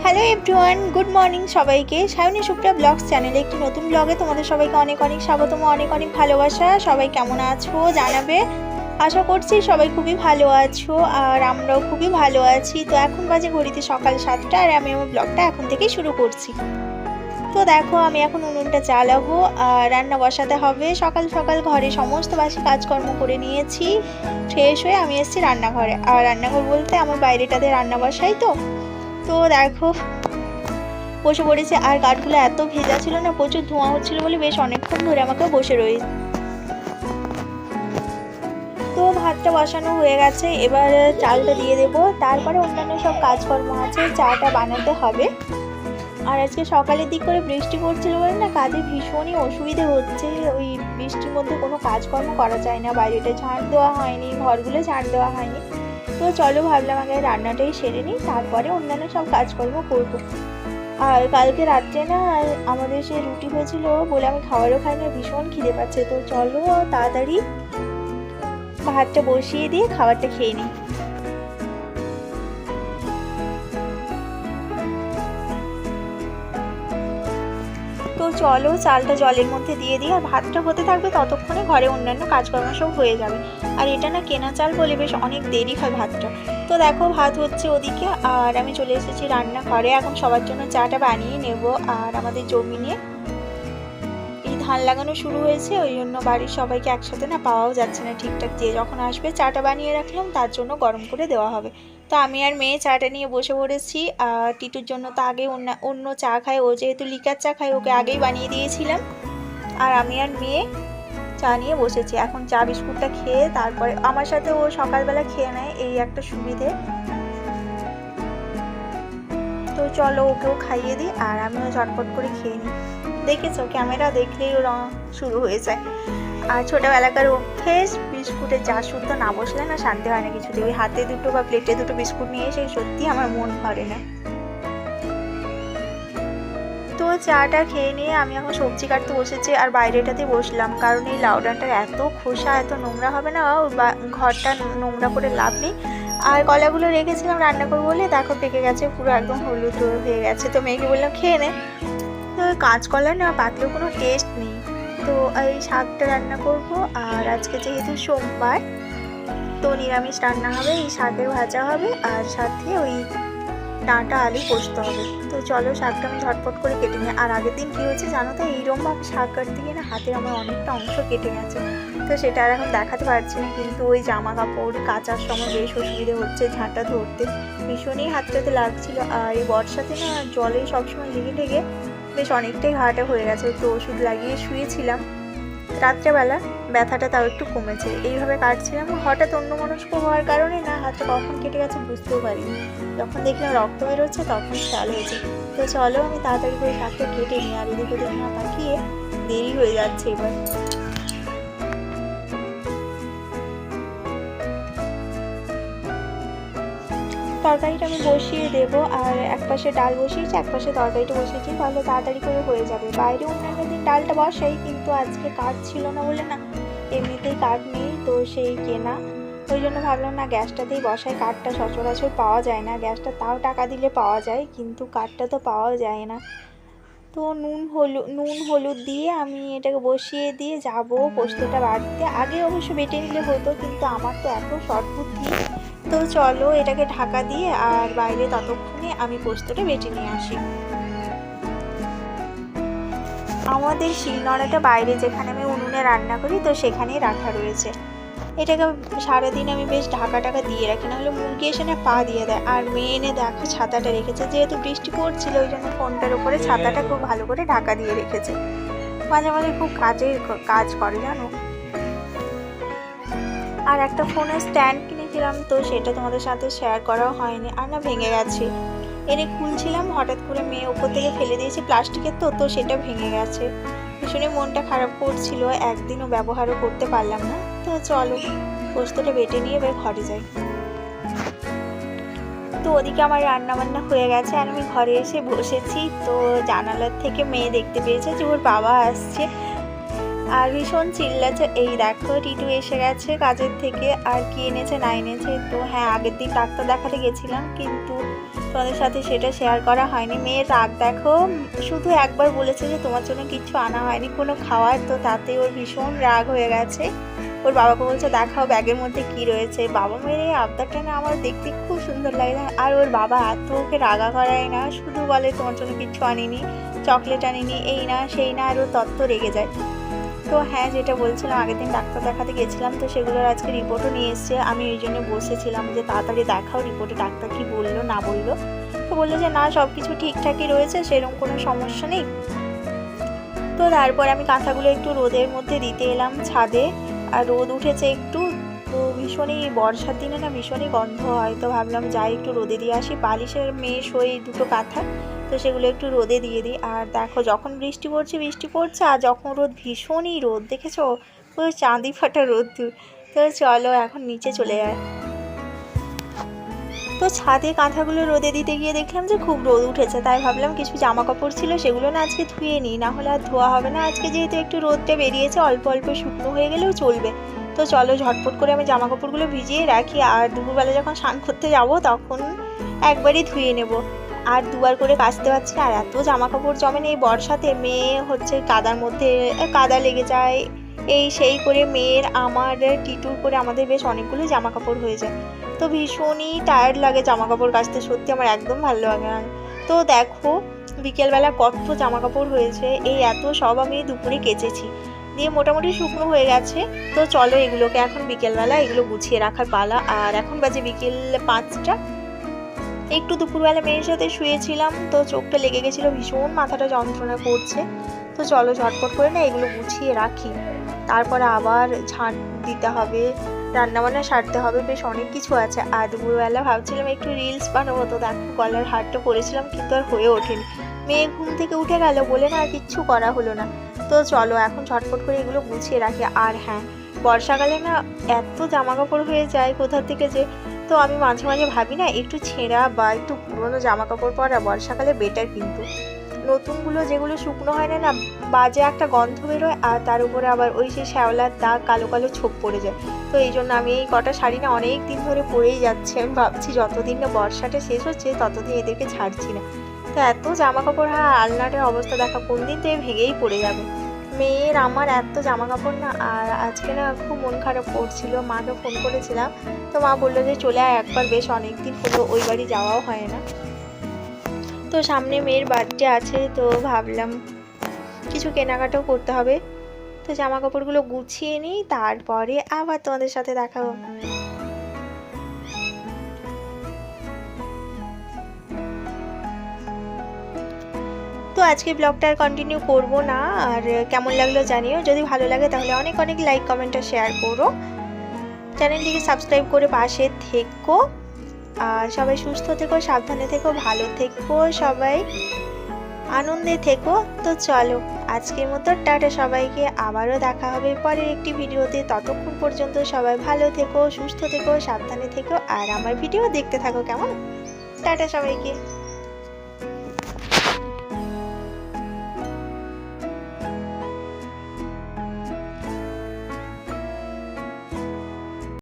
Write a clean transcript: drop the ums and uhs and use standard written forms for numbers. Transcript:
Hello everyone, good morning সবাইকে। Sayani Shukla blogs চ্যানেলে একটি নতুন ব্লগে তোমাদের সবাইকে অনেক অনেক স্বাগতম, অনেক অনেক ভালোবাসা। সবাই কেমন আছো জানাবে। আশা করছি সবাই খুবই ভালো আছো আর আমরাও খুবই ভালো আছি। তো এখন বাজে ঘড়িতে সকাল 7টা আর আমি আমার ব্লগটা এখন থেকেই শুরু করছি। তো দেখো আমি এখন উনুনটা জ্বালাবো আর রান্না বসাতে হবে। সকাল সকাল ঘরে সমস্ত বাসি কাজকর্ম করে নিয়েছি, ফ্রেশ হয়ে আমি এসেছি রান্নাঘরে। আর রান্নাঘর বলতে আমার বাইরেটাতে রান্না বসাই। তো দেখো বসে পড়েছে আর কাঠগুলো এত ভেজা ছিল না, প্রচুর ধোঁয়া হচ্ছিল বলে বেশ অনেকক্ষণ ধরে আমাকে বসে রয়েছে। তো ভাতটা বসানো হয়ে গেছে, এবার চালটা দিয়ে দেবো, তারপরে অন্যান্য সব কাজকর্ম আছে, চাটা বানাতে হবে। আর আজকে সকালের দিক করে বৃষ্টি পড়ছিল বলে না কাজে ভীষণই অসুবিধে হচ্ছে। ওই বৃষ্টির মধ্যে কোনো কাজকর্ম করা যায় না, বাইরেটা ঝাড় দেওয়া হয়নি, ঘরগুলো ঝাড় দেওয়া হয়নি। তো চলো ভাবলাম আগে রান্নাটাই সেরে নিই, তারপরে অন্যান্য সব কাজকর্ম করবো। আর কালকে রাত্রে না আমাদের সে রুটি হয়েছিল বলে আমি খাবারও খাই না, ভীষণ খিদে পাচ্ছে। তো চলো তাড়াতাড়ি ভাতটা বসিয়ে দিয়ে খাবারটা খেয়ে নিই। তো চলো চালটা জলের মধ্যে দিয়ে দিই আর ভাতটা হতে থাকবে, ততক্ষণে ঘরে অন্যান্য কাজকর্ম সব হয়ে যাবে। আর এটা না কেনা চাল বলে বেশ অনেক দেরি হয় ভাতটা। তো দেখো ভাত হচ্ছে ওদিকে আর আমি চলে এসেছি রান্নাঘরে। এখন সবার জন্য চাটা বানিয়ে নেব। আর আমাদের জমি নিয়ে এই ধান লাগানো শুরু হয়েছে, ওই জন্য বাড়ির সবাইকে একসাথে না পাওয়াও যাচ্ছে না ঠিকঠাক। যে যখন আসবে চাটা বানিয়ে রাখলাম, তার জন্য গরম করে দেওয়া হবে। তো আমি আর মেয়ে চাটা নিয়ে বসে পড়েছি। আর টিটুর জন্য তো আগে অন্য চা খায়, ও যেহেতু লিকার চা খায় ওকে আগেই বানিয়ে দিয়েছিলাম। আর আমি আর মেয়ে চা নিয়ে বসেছি। এখন চা বিস্কুটটা খেয়ে তারপরে আমার সাথে ও সকালবেলা খেয়ে নেয়, এই একটা সুবিধে। তো চলো ওকেও খাইয়ে দিই আর আমিও ঝটপট করে খেয়ে নিই। দেখেছো ক্যামেরা দেখলেই ও রং শুরু হয়ে যায়। আর ছোটোবেলাকার অভ্যেস, বিস্কুটের চা শুদ্ধ না বসলে না শান্তি হয় না কিছুতে। ওই হাতে দুটো বা প্লেটে দুটো বিস্কুট নিয়ে এসে সত্যি আমার মন ভরে না। তো চাটা খেয়ে নিয়ে আমি এখন সবজি কাটতে বসেছি আর বাইরেটাতে বসলাম, কারণ এই লাউ ডাঁটার এত খোসা, এত নোংরা হবে না, ঘরটা নোংরা করে লাভ নেই। আর কলাগুলো রেখেছিলাম রান্না করবো বলে, দেখো পেকে গেছে পুরো, একদম হলুদ হয়ে গেছে। তো মেয়েকে বললাম খেয়ে নে। তো কাঁচকলা না পাতলেও কোনো টেস্ট নেই। তো এই শাকটা রান্না করব। আর আজকে যেহেতু সোমবার, তো নিরামিষ রান্না হবে, এই শাকের ভাজা হবে আর সাথে ওই ডাঁটা আলু পোস্ত হবে। তো চলো শাকটা আমি ঝটপট করে কেটে নিই। আর আগের দিন কী হয়েছে জানো তো, এইরকমভাবে শাক কাটতে গিয়ে না হাতের আমার অনেকটা অংশ কেটে গেছে। তো সেটা আর এখন দেখাতে পারছি না, কিন্তু ওই জামা কাপড় কাচার সময় বেশ অসুবিধে হচ্ছে, ঝাঁটা ধরতে ভীষণই হাতটাতে লাগছিল। আর এই বর্ষাতে না জলে সবসময় লেগে লেগে বেশ অনেকটাই ঘাটা হয়ে গেছে। তো ওষুধ লাগিয়ে শুয়েছিলাম, রাত্রেবেলা ব্যথাটা তাও একটু কমেছে। এইভাবে কাটছিলাম, হঠাৎ অন্যমনস্ক হওয়ার কারণে না হাতটা কখন কেটে গেছে বুঝতেও পারিনি। যখন দেখলাম রক্ত বেরোচ্ছে তখন খেয়াল হয়েছে। তো চলো আমি তাড়াতাড়ি করে শাকটা কেটে নিই, আর এদিক ওদিক না তাকিয়ে দেরি হয়ে যাচ্ছে এবার। তরকারিটা আমি বসিয়ে দেবো, আর একপাশে ডাল বসিয়েছি, একপাশে তরকারিটা বসিয়েছি, তাহলে তাড়াতাড়ি করে হয়ে যাবে। বাইরে অন্যান্য দিন ডালটা বসাই, কিন্তু আজকে কাঠ ছিল না বলে না, এমনিতেই কাঠ নেই, তো সেই কেনা। ওই জন্য ভাবলাম না গ্যাসটাতেই বসাই, কাঠটা সচরাচর পাওয়া যায় না। গ্যাসটা তাও টাকা দিলে পাওয়া যায়, কিন্তু কাঠটা তো পাওয়া যায় না। তো নুন হলুদ দিয়ে আমি এটাকে বসিয়ে দিয়ে যাব পোস্তটা বাটতে। আগে অবশ্য বেটে নিলে হতো, কিন্তু আমার তো এত শর্ট বুদ্ধি। তো চলো এটাকে ঢাকা দিয়ে আর বাইরে ততক্ষণে আমি পোস্তটা বেটে নিয়ে আসি। আমাদের শিলনোড়াটা বাইরে, যেখানে আমি উনুনে রান্না করি, তো সেখানেই রাখা রয়েছে। এটাকে সারাদিন আমি বেশ ঢাকা দিয়ে রাখি, নাহলে মুরগি এসে না পা দিয়ে দেয়। আর মেয়ে এনে দেখো ছাতাটা রেখেছে, যেহেতু বৃষ্টি পড়ছিল ওই জন্য ফোনটার উপরে ছাতাটা খুব ভালো করে ঢাকা দিয়ে রেখেছে। মাঝে মাঝে খুব কাজ করে জানো। আর একটা ফোনের স্ট্যান্ড কিনেছিলাম, তো সেটা তোমাদের সাথে শেয়ার করাও হয়নি, আর না ভেঙে গেছে। এনে খুলছিলাম, হঠাৎ করে মেয়ে ওপর থেকে ফেলে দিয়েছে প্লাস্টিকের, তো সেটা ভেঙে গেছে। ভীষণই মনটা খারাপ করছিল, একদিনও ব্যবহারও করতে পারলাম না। তো চলো পোস্তটা বেটে নিয়ে এবার ঘরে যাই। তো ওদিকে আমার রান্না বান্না হয়ে গেছে আর আমি ঘরে এসে বসেছি। তো জানালার থেকে মেয়ে দেখতে পেয়েছে যে ওর বাবা আসছে। আর ভীষণ চিল্লাচ্ছে। এই দেখো টিটু এসে গেছে কাজের থেকে, আর কি এনেছে না এনেছে। তো হ্যাঁ, আগের দিন ডাক্তার দেখাতে গেছিলাম, কিন্তু তোমাদের সাথে সেটা শেয়ার করা হয়নি। মেয়ের রাগ দেখো, শুধু একবার বলেছে যে তোমার জন্য কিছু আনা হয়নি কোনো খাওয়ার, তো তাতে ওর ভীষণ রাগ হয়ে গেছে। ওর বাবাকে বলছে দেখাও ব্যাগের মধ্যে কি রয়েছে। বাবা মেয়ের এই আবদারটা না আমার দেখতে খুব সুন্দর লাগে। আর ওর বাবা এত ওকে রাগা করায় না, শুধু বলে তোমার জন্য কিচ্ছু আনিনি, চকলেট আনিনি, এই না সেই না, আর ও তত্ত্ব রেগে যায়। তো হ্যাঁ, যেটা বলছিলাম, আগের দিন ডাক্তার দেখাতে গেছিলাম, তো সেগুলোর আজকে রিপোর্টও নিয়ে এসছে। আমি এই জন্য বসেছিলাম যে তাড়াতাড়ি দেখাও, রিপোর্টে ডাক্তার কি বললো না বললো। তো বললো যে না, সব কিছু ঠিকঠাকই রয়েছে, সেরকম কোনো সমস্যা নেই। তো তারপর আমি কাঁথাগুলো একটু রোদের মধ্যে দিতে এলাম ছাদে, আর রোদ উঠেছে একটু। তো ভীষণই বর্ষার দিনে না ভীষণই গন্ধ হয়, তো ভাবলাম যাই একটু রোদে দিয়ে আসি। বালিশের মেশ ওই দুটো কাঁথা, তো সেগুলো একটু রোদে দিয়ে দিই। আর দেখো যখন বৃষ্টি পড়ছে, আর যখন রোদ ভীষণই রোদ, দেখেছো পুরো চাঁদি ফাটা রোদ। তো চলো এখন নিচে চলে যায়। তো ছাদে কাঁথাগুলো রোদে দিতে গিয়ে দেখলাম যে খুব রোদ উঠেছে, তাই ভাবলাম কিছু জামা কাপড় ছিল সেগুলো না আজকে ধুয়ে নিই, না হলে আর ধোয়া হবে না। আজকে যেহেতু একটু রোদটা বেরিয়েছে, অল্প অল্প শুকনো হয়ে গেলেও চলবে। তো চলো ঝটপট করে আমি জামা কাপড়গুলো ভিজিয়ে রাখি, আর দুপুরবেলা যখন স্নান করতে যাব তখন একবারই ধুয়ে নেব। আর দুবার করে কাচতে পারছি না, আর এত জামা কাপড় জমে এই বর্ষাতে। মেয়ে হচ্ছে কাদার মধ্যে, কাদা লেগে যায়, এই সেই করে মেয়ের আমার টিটুর করে আমাদের বেশ অনেকগুলো জামা কাপড় হয়ে যায়। তো ভীষণই টায়ার্ড লাগে জামা কাপড় কাচতে, সত্যি আমার একদম ভালো লাগে না। তো দেখো বিকেলবেলা কত জামা কাপড় হয়েছে, এই এত সব আমি দুপুরে কেচেছি, দিয়ে মোটামুটি শুকনো হয়ে গেছে। তো চলো এগুলোকে এখন বিকেলবেলা এগুলো গুছিয়ে রাখার পালা। আর এখন বাজে বিকেল 5টা। একটু দুপুরবেলা মেয়ের সাথে শুয়েছিলাম, তো চোখটা লেগে গেছিলো, ভীষণ মাথাটা যন্ত্রণা করছে। তো চলো ঝটপট করে না এগুলো গুছিয়ে রাখি, তারপরে আবার ঝাঁট দিতে হবে, রান্নাবান্না সারতে হবে, বেশ অনেক কিছু আছে। আর দুপুরবেলা ভাবছিলাম একটু রিলস বানাবো, তো দেখো গলার হারটা পরেছিলাম কিন্তু আর হয়ে ওঠেনি। মেয়ে ঘুম থেকে উঠে গেল বলে না আর কিচ্ছু করা হলো না। তো চলো এখন ঝটপট করে এগুলো গুছিয়ে রাখি। আর হ্যাঁ, বর্ষাকালে না এত জামা কাপড় হয়ে যায় কোথা থেকে যে, তো আমি মাঝে মাঝে ভাবি না একটু ছেঁড়া বা একটু পুরোনো জামা কাপড় পরা বর্ষাকালে বেটার, কিন্তু নতুনগুলো যেগুলো শুকনো হয় না, বাজে একটা গন্ধ বেরোয়, আর তার উপরে আবার ওই সেই শ্যাওলার দাগ, কালো কালো ছোপ পড়ে যায়। তো এই জন্য আমি এই কটা শাড়ি না অনেক দিন ধরে পরেই যাচ্ছে। আমি ভাবছি যতদিন না বর্ষাটা শেষ হচ্ছে ততদিন এদেরকে ছাড়ছি না। তো এত জামা কাপড়, হ্যাঁ আলনাটার অবস্থা দেখা, কোন দিন তো ভেঙেই পড়ে যাবে। মেয়ের আমার এত জামা কাপড় না, আর আজকে না খুব মন খারাপ করছিল, মাকে ফোন করেছিলাম, তো মা বললো যে চলে আয় একবার, বেশ অনেক দিন হলো ওই বাড়ি যাওয়াও হয় না। তো সামনে মেয়ের বার্থডে আছে, তো ভাবলাম কিছু কেনাকাটাও করতে হবে। তো জামা কাপড়গুলো গুছিয়ে নিই, তারপরে আবার তোমাদের সাথে দেখাবো। তো আজকে ব্লগটা আর কন্টিনিউ করব না, আর কেমন লাগলো জানিও, যদি ভালো লাগে তাহলে অনেক অনেক লাইক কমেন্ট আর শেয়ার করো, চ্যানেলটিকে সাবস্ক্রাইব করে পাশে থেকো। আর সবাই সুস্থ থেকো, সাবধানে থেকো, ভালো থেকো, সবাই আনন্দে থেকো। তো চলো আজকের মতো টাটা সবাইকে, আবারও দেখা হবে পরের একটি ভিডিওতে। ততক্ষণ পর্যন্ত সবাই ভালো থেকো, সুস্থ থেকো, সাবধানে থেকো, আর আমার ভিডিও দেখতে থাকো কেমন। টাটা সবাইকে।